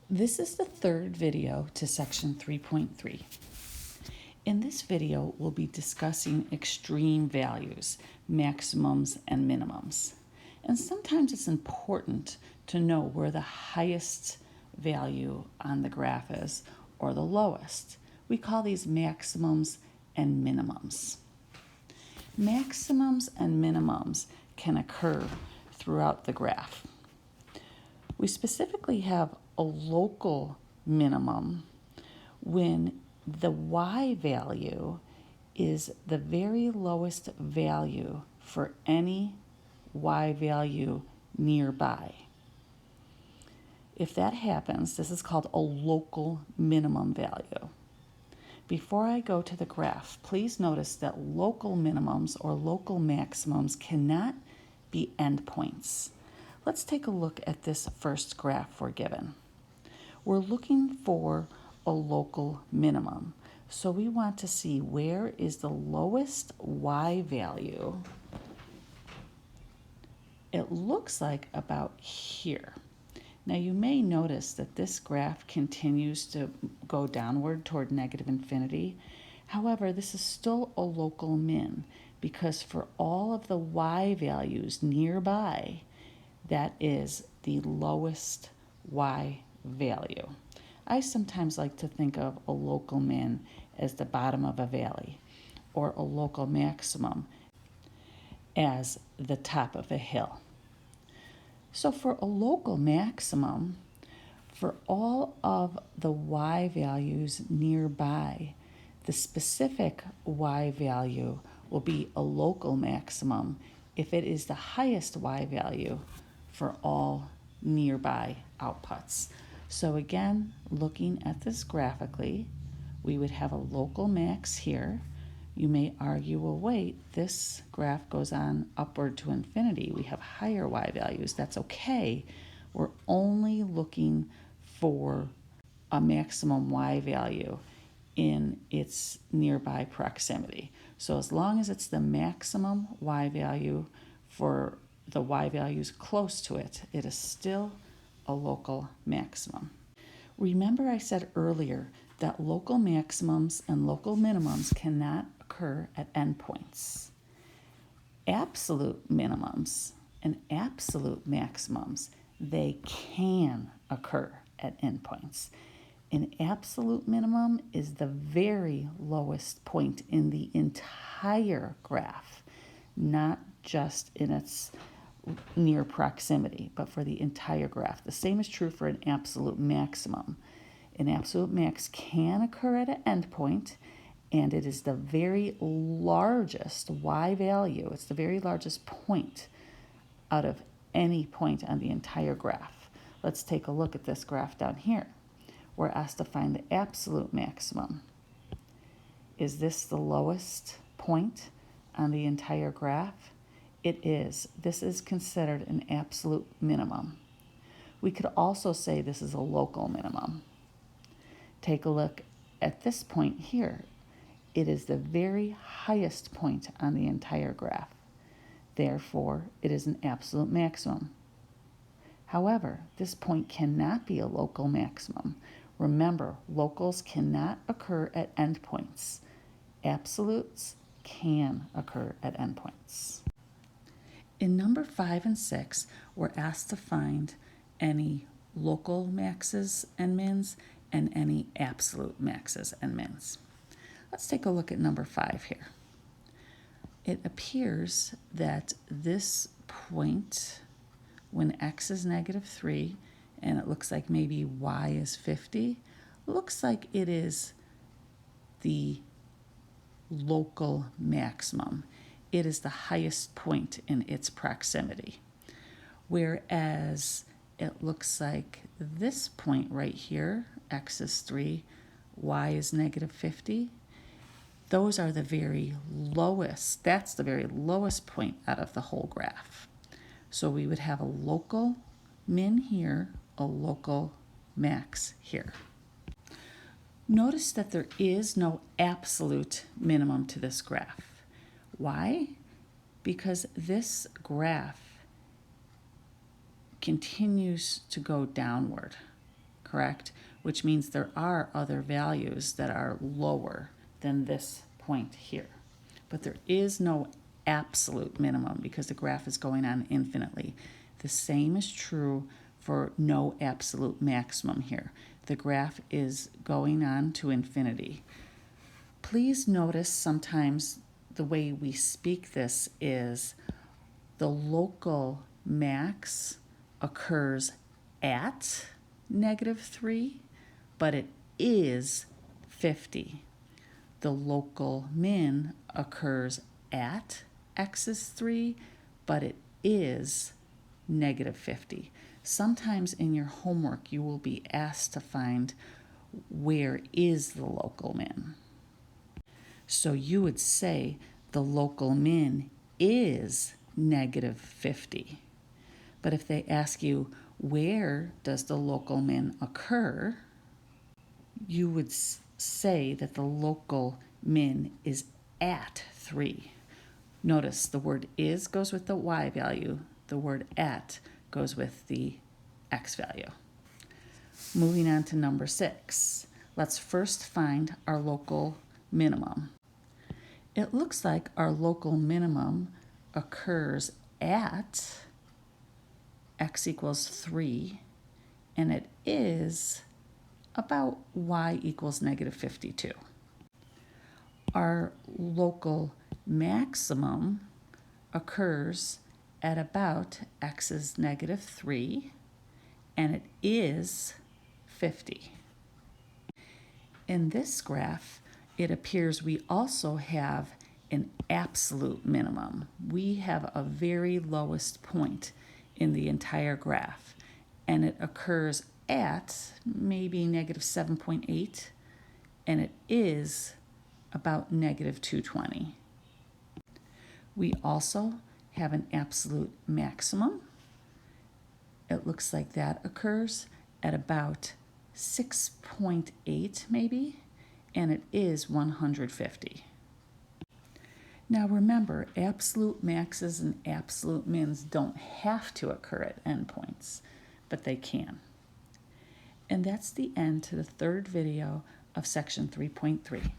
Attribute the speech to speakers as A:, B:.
A: This is the third video to section 3.3. In this video, we'll be discussing extreme values, maximums and minimums. And sometimes it's important to know where the highest value on the graph is or the lowest. We call these maximums and minimums. Maximums and minimums can occur throughout the graph. We specifically have a local minimum when the y value is the very lowest value for any y value nearby. If that happens, this is called a local minimum value. Before I go to the graph, please notice that local minimums or local maximums cannot be endpoints. Let's take a look at this first graph we're given. We're looking for a local minimum. So we want to see where is the lowest y value. It looks like about here. Now you may notice that this graph continues to go downward toward negative infinity. However, this is still a local min because for all of the y values nearby, that is the lowest y value. I sometimes like to think of a local min as the bottom of a valley or a local maximum as the top of a hill. So for a local maximum, for all of the y values nearby, the specific y value will be a local maximum if it is the highest y value for all nearby outputs. So again, looking at this graphically, we would have a local max here. You may argue, well, wait, this graph goes on upward to infinity. We have higher y values. That's okay. We're only looking for a maximum y value in its nearby proximity. So as long as it's the maximum y value for the y values close to it, it is still a local maximum. Remember I said earlier that local maximums and local minimums cannot occur at endpoints. Absolute minimums and absolute maximums, they can occur at endpoints. An absolute minimum is the very lowest point in the entire graph, not just in its near proximity, but for the entire graph. The same is true for an absolute maximum. An absolute max can occur at an endpoint, and it is the very largest y value. It's the very largest point out of any point on the entire graph. Let's take a look at this graph down here. We're asked to find the absolute maximum. Is this the lowest point on the entire graph? It is. This is considered an absolute minimum. We could also say this is a local minimum. Take a look at this point here. It is the very highest point on the entire graph. Therefore, it is an absolute maximum. However, this point cannot be a local maximum. Remember, locals cannot occur at endpoints. Absolutes can occur at endpoints. In number 5 and 6, we're asked to find any local maxes and mins and any absolute maxes and mins. Let's take a look at number 5 here. It appears that this point, when x is negative 3, and it looks like maybe y is 50, looks like it is the local maximum. It is the highest point in its proximity. Whereas it looks like this point right here, x is 3, y is negative 50, those are the very lowest, that's the very lowest point out of the whole graph. So we would have a local min here, a local max here. Notice that there is no absolute minimum to this graph. Why? Because this graph continues to go downward, correct? Which means there are other values that are lower than this point here. But there is no absolute minimum because the graph is going on infinitely. The same is true for no absolute maximum here. The graph is going on to infinity. Please notice sometimes the way we speak this is the local max occurs at -3, but it is 50. The local min occurs at x is 3, but it is -50. Sometimes in your homework you will be asked to find where is the local min. So you would say the local min is -50. But if they ask you where does the local min occur, you would say that the local min is at 3. Notice the word is goes with the y value, the word at goes with the x value. Moving on to number 6. Let's first find our local minimum. It looks like our local minimum occurs at x equals 3, and it is about y equals -52. Our local maximum occurs at about x is -3, and it is 50. In this graph, it appears we also have an absolute minimum. We have a very lowest point in the entire graph, and it occurs at maybe -7.8, and it is about -220. We also have an absolute maximum. It looks like that occurs at about 6.8 maybe, and it is 150. Now remember, absolute maxes and absolute mins don't have to occur at endpoints, but they can. And that's the end to the third video of section 3.3.